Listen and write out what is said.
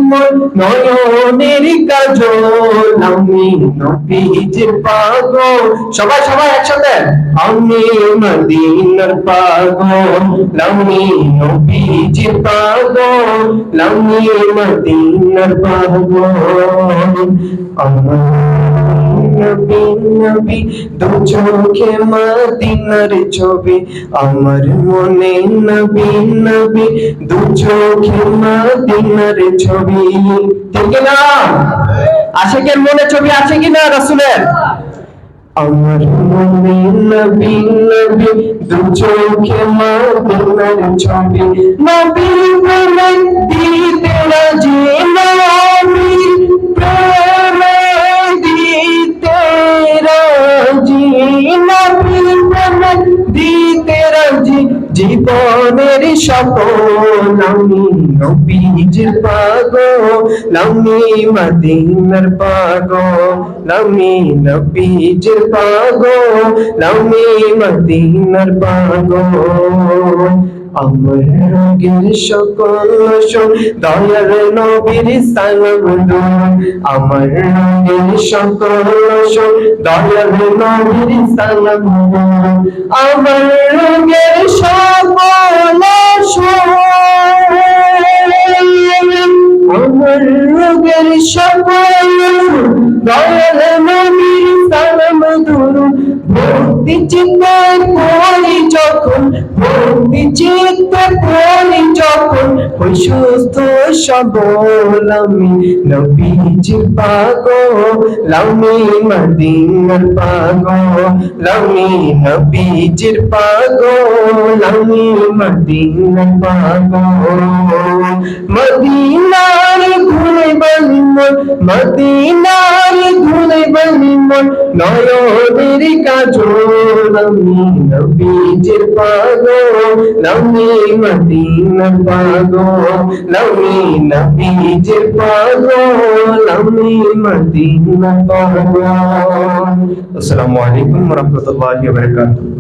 মোর নয়নের কাজল, আমি নবীজির পাগল। সবাই সবাই একসাথে, আমি মদিনার পাগল, আমি নবীজির পাগল, আমি মদিনার পাগল। নবী নবী দু চোখে মদিনার ছবি, আমার মনে নবী নবী দু চোখে মদিনার ছবি। ঠিক না? আশিকের মনে ছবি আছে কিনা রাসূলের? আমার মনে নবী নবী দু চোখে মদিনার ছবি, নবী প্রেমে দিতে রাজি, নবী প্রেমে দিতে রাজি, নবী প্রেমে দিতে রাজি, জীবনের সফল আমি নবীজির পাগল, আমি মদিনার পাগল, আমি নবীজির পাগল, আমি মদিনার পাগল। আমার রোগের সকল শোন, দয়ার নবীর সালাম দূর, আমার রোগের সকল শোন, দয়ার নবীর সালাম দূর, আমার রোগের সকল শোন, আমার রোগের সকল দয়াল নবীর সালাম দূর। ভক্তি চিত্তে পড়ি যখন, ভক্তি চিত্তে পড়ি যখন, ওই সুস্থ সবল আমি নবীজির পাগল, আমি মদিনার পাগল, আমি নবীজির পাগল, আমি মদিনার পাগল। মদিনার ঘুরে বালি মন, মদিনার ঘুরে বালি মন, নয়নের কাজল, আমি নবীজির পাগল, আমি মদিনার পাগল, আমি নবীজির পাগল, আমি মদিনার পাগল। আসসালামু আলাইকুম ওয়া রাহমাতুল্লাহি ওয়া বারাকাতুহু।